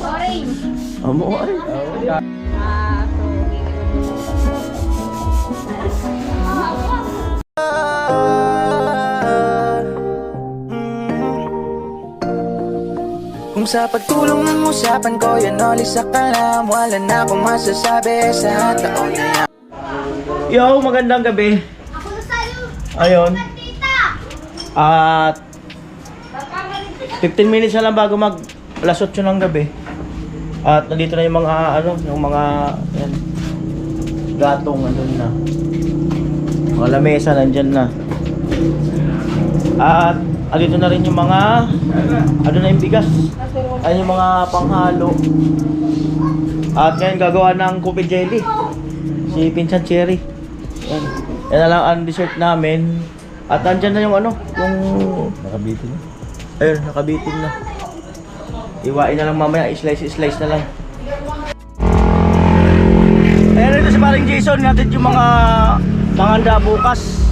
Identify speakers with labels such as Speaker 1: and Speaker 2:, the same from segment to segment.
Speaker 1: Orange.
Speaker 2: Amo ay.
Speaker 3: Kung sa pagtulong ng usapan ko, yan ulit sa kalam. Wala na akong masasabi sa taon na.
Speaker 2: Yo, magandang gabi.
Speaker 1: Ako na sa'yo.
Speaker 2: Ayun.
Speaker 1: Tita.
Speaker 2: At 15 minutes na lang bago mag alas 8 ng gabi. At nandito na yung mga yung mga yan, gatong andun na. Mga lamesa nandyan na. At andito na rin yung mga na yung bigas. Ayun yung mga panghalo. At ngayon gagawa ng coffee jelly. Si Pinsan Cherry. Yan. Yan na lang ang dessert namin. At andyan na yung yung
Speaker 4: Nakabitin na.
Speaker 2: ayun, nakabitin na. Iwain na lang mamaya, slice na lang. Ayan, ito si paring Jason, natin yung mga panganda bukas.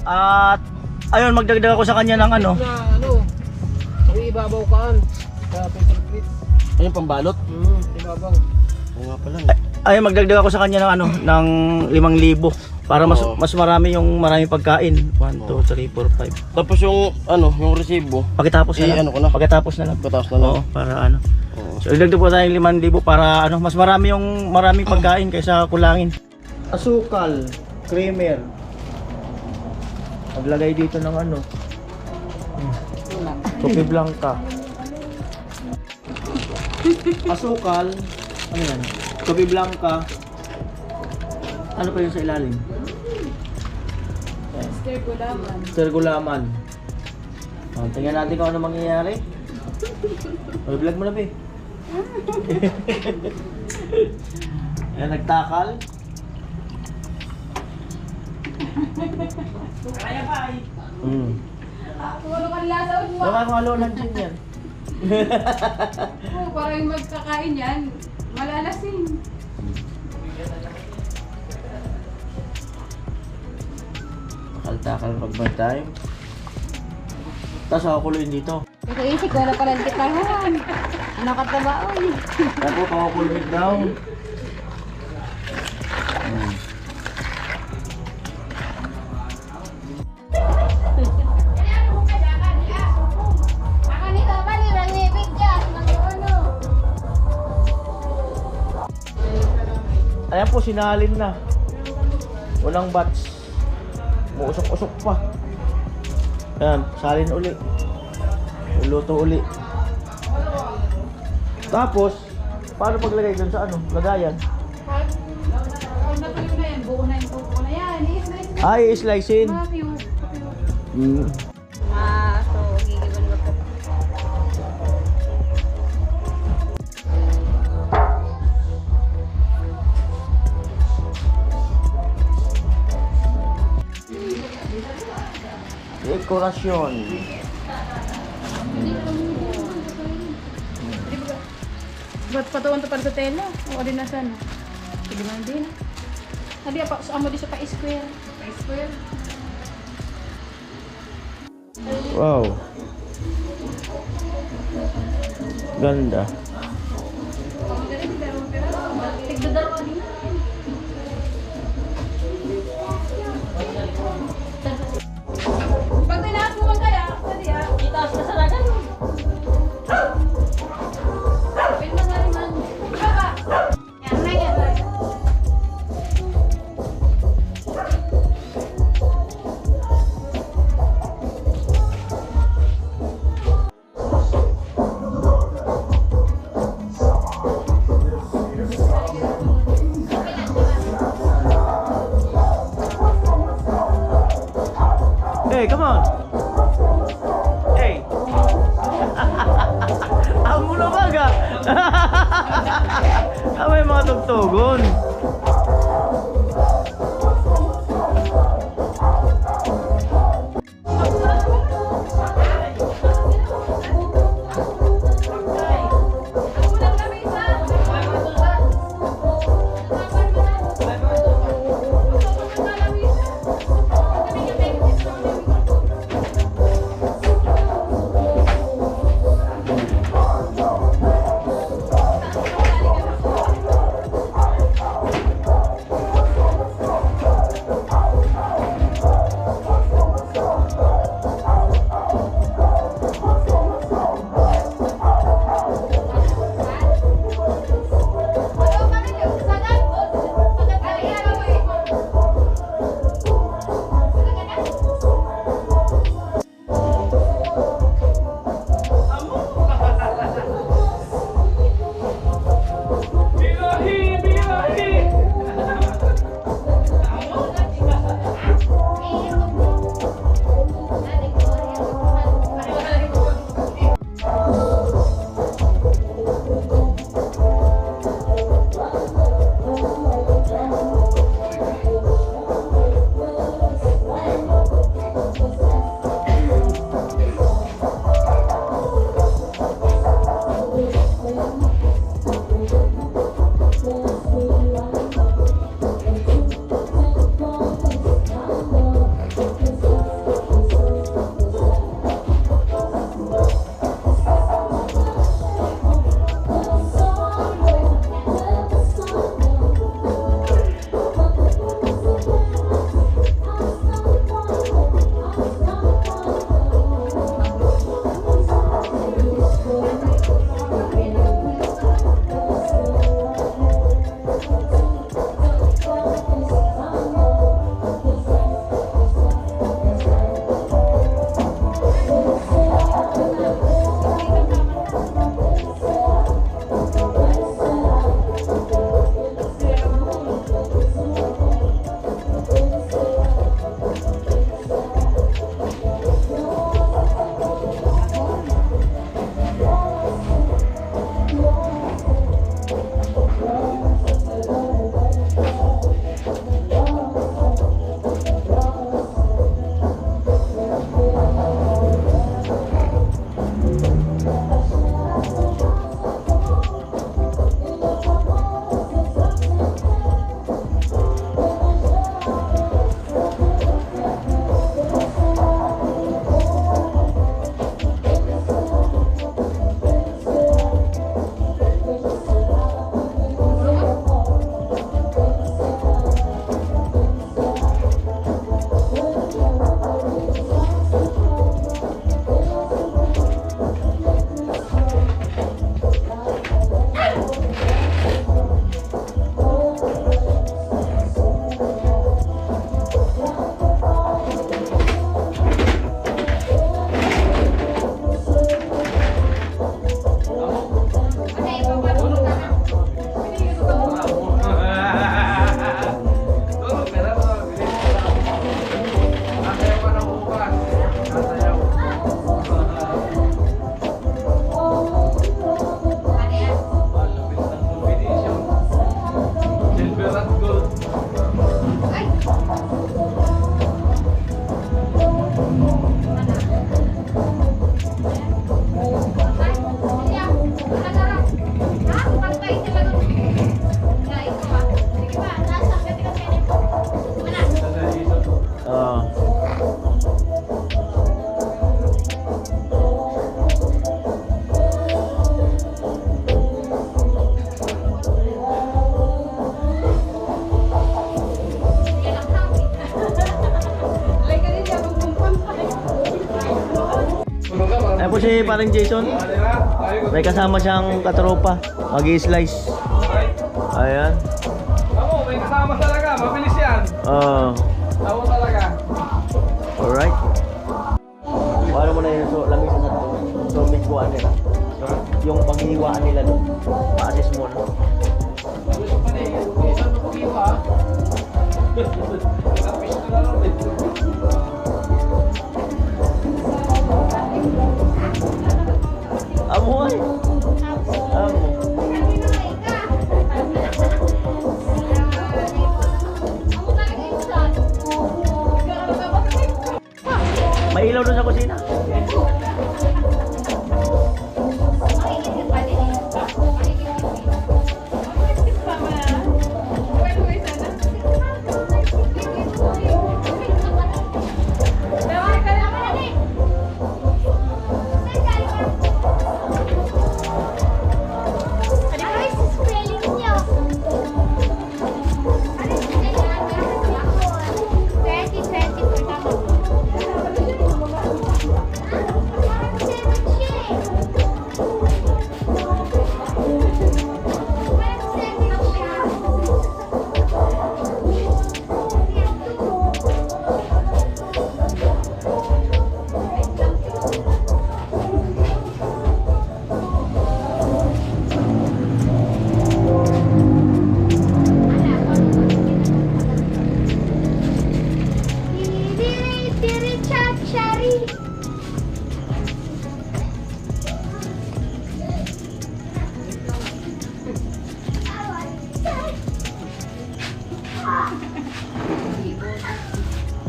Speaker 2: At ayun, magdagdag ako sa kanya ng
Speaker 4: Ibabaw kaan. Sa paper plate. Ayun, pambalot? Ibabaw. Oo nga pala.
Speaker 2: ayun, magdagdag ako sa kanya ng 5,000 para mas marami yung maraming pagkain. 1, 2, 3, 4, 5.
Speaker 4: Tapos yung yung resibo.
Speaker 2: Pagkatapos na lang.
Speaker 4: Ano ko na?
Speaker 2: Pagkatapos na lang.
Speaker 4: Pagkatapos na lang.
Speaker 2: Oo, para
Speaker 4: Oo.
Speaker 2: So idagdag po tayong 5,000 para mas marami yung maraming pagkain kaysa kulangin. Asukal, creamer. Maglagay dito ng Kopi blanca. Asukal, yan? Kopi blanca. Ano pa yun sa ilalim? Stir gulaman. Tingnan natin kung ano mangyayari. Vlog mo na, be. Ayan, nagtakal. Kaya pa ay.
Speaker 1: Wala kang lasa mo.
Speaker 2: Nakakalo ng gin yan.
Speaker 1: Parang magkakain yan. Malalasing.
Speaker 2: Takal pag bad time. Tapos ako kuloyin dito.
Speaker 1: Ito ko na pala ang kitahan. Nakatabaon.
Speaker 2: Tapos ako kuloyin daw.
Speaker 1: Ako nito, mali, manibig dyan. Ano?
Speaker 2: Ayan po, sinalin na. Walang batch. Muusok-usok pa. Ayan, salin uli. Luto uli. Tapos, paano paglagay dun sa lagayan?
Speaker 1: Pag natuloy na yan, buo na yan. I-slice na.
Speaker 2: Ay, slicein.
Speaker 1: So, gigiban mo po.
Speaker 2: Dekorasyon.
Speaker 1: Ba't patuwan to para sa tela? O din na sana? Sige man din. Hadi pa amo di sa pa-square. Pa-square.
Speaker 2: Wow. Ganda.
Speaker 1: Tigdadalawa din. Pag tinaas mo man kaya, hadi itaas ka sa lagan. Pwede man na rin man. Baba! Yan, yan.
Speaker 2: Hey, come on. Hey. Amo na baga. May mga tugtugon. Oo. Ayan po si parang Jason. May kasama siyang katropa. Mag-i-slice. Ayan.
Speaker 5: Ako, may kasama talaga. Mabilis yan.
Speaker 2: Oo.
Speaker 5: Ako talaga.
Speaker 2: Alright. Paano mo na yun? So, lamisan na ito. So, midbuan nila. Yung paghihiwaan nila doon. Pa-assist mo na.
Speaker 5: Gusto pa rin. Isang mapugiwa. Lapis ko na lang.
Speaker 2: Amo ay. Amo. May ilaw doon sa kusina.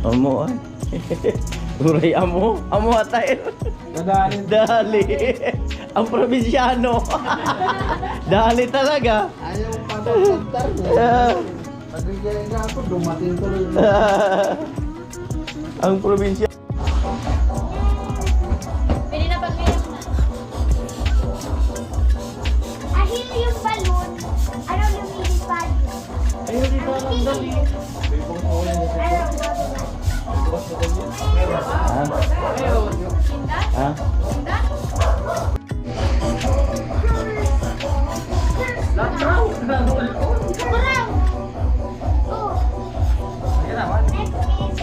Speaker 2: Amo ay. Uray amo. Amo atay.
Speaker 5: Nadaanin.
Speaker 2: Dali. Ang probinsyano. Dali talaga.
Speaker 4: Ayaw pagkakantar niya. Pagkigyan nga ako, dumating ko rin.
Speaker 2: Ang probinsya.
Speaker 1: Pwede na pag-pili mo na.
Speaker 6: Ahil yung balon. Ano lumilipad?
Speaker 2: Ayun dito ang dali. Ha? Ha?
Speaker 6: Kurang! Oh. Next is...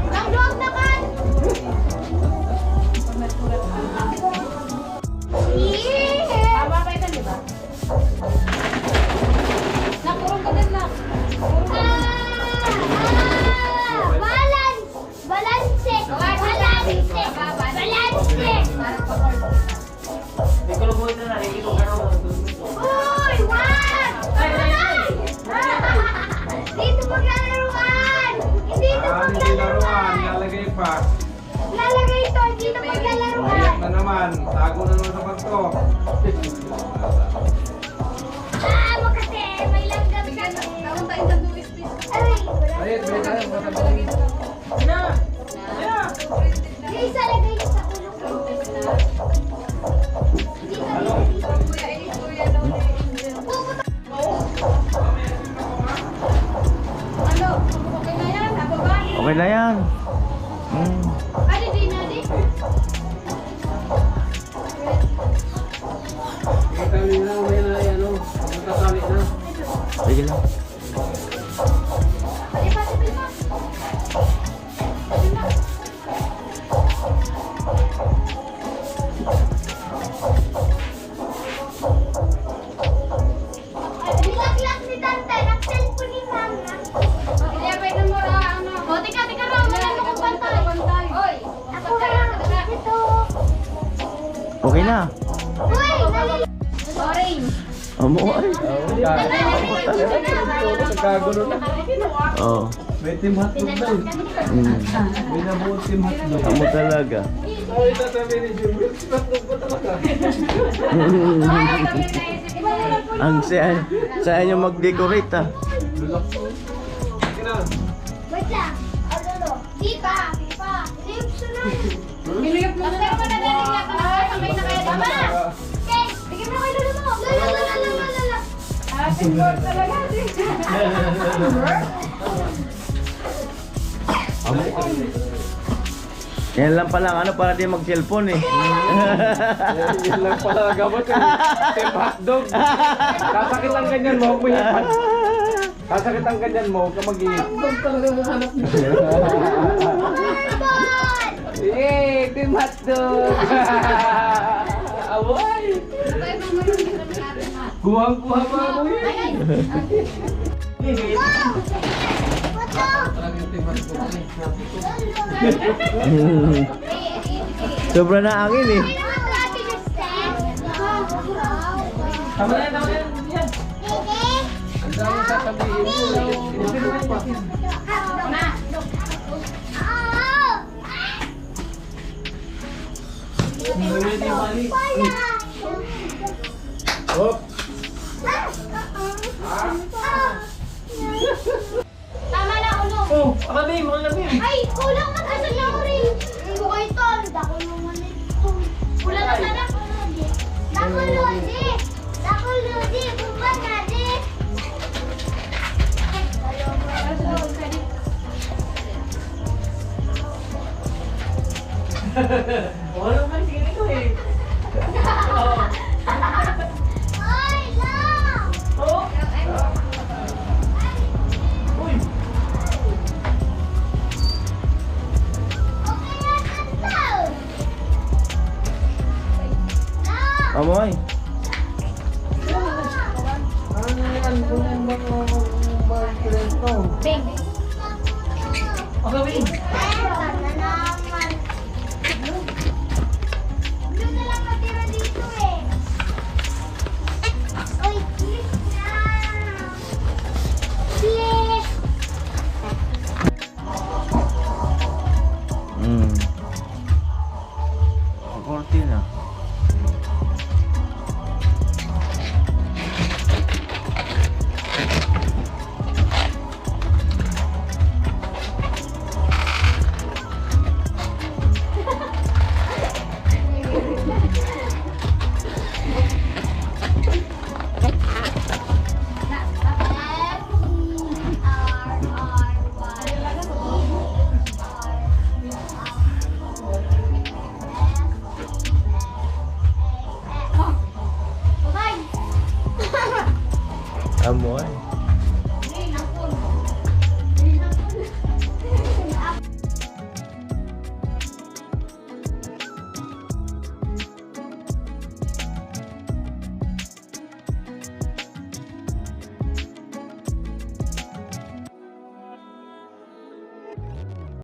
Speaker 6: Nagluwag naman! Yeah!
Speaker 1: Tama pa ito, di ba? Nakurong ka din lang.
Speaker 6: Balance! Balance! Balance! Balance! Uy! Wag! Dito maglalaruan! Hindi ito maglalaruan!
Speaker 5: Lalagay pa.
Speaker 6: Lalagay ito, hindi ito
Speaker 5: Mayak
Speaker 6: maglalaruan!
Speaker 5: na naman. Tago na naman sa pagto.
Speaker 6: Makati! May langgam ka!
Speaker 1: Karoon tayo sa Louis Vuitton.
Speaker 6: Ay!
Speaker 5: Ayun, may tayo. Matabagin.
Speaker 6: Guys, alagay niyo sa ulo ko. Hindi ka
Speaker 1: Kuya, kuya daw. Ano? Okay na yan? Nababa?
Speaker 2: Okay na yan.
Speaker 6: Ano din natin?
Speaker 5: Kami na, may na, ano, magkasali na.
Speaker 2: Sige lang.
Speaker 6: Pati pa.
Speaker 2: na.
Speaker 6: Uy, orange.
Speaker 2: Amo ay.
Speaker 5: Nagkagulo na.
Speaker 2: Oh.
Speaker 5: May team hotdog na eh. May nabuong team hotdog.
Speaker 2: Amo talaga.
Speaker 5: Ay, sasabihin ni Jim, hotdog ba talaga?
Speaker 2: Ang saya nyo mag-decorate ah.
Speaker 6: Wait lang. Di pa. Lips na.
Speaker 1: Pinuyok mo na.
Speaker 6: Kamay na kaya tama. Okay, bigyan mo kay lolo mo. Lolo.
Speaker 1: Teamwork talaga.
Speaker 2: Yan lang pala ano para di mag-cellphone eh.
Speaker 5: Yan lang pala gamot eh. Team hotdog. Sasakit ang ganyan mo, huwag mo hipan. Sasakit ang ganyan mo, huwag ka mag-ihip. Yay! Team hotdog! Away! Kuhang-kuha pa ako eh.
Speaker 2: Sobra na angin eh.
Speaker 5: Tama yan. Ang dami sasabihin mo. Hop!
Speaker 6: Tama na, ulo.
Speaker 5: Oh, akabim, mga labim.
Speaker 6: Ay, kulang na kasi na orange. Hindi ko ito. Dako naman ito. Kulang na sana. Dako lodi. Bumba na di.
Speaker 5: Wala naman, sige nito eh.
Speaker 6: Ay, lang. Okay yan, antaw.
Speaker 2: Amoy.
Speaker 5: Ano yan? Kung mga krento.
Speaker 6: Bing.
Speaker 5: Akabim!
Speaker 6: Na naman. Blue na lang natira dito eh. Uy, please na. Please.
Speaker 2: Cortina.
Speaker 6: Bye.
Speaker 2: Amoy.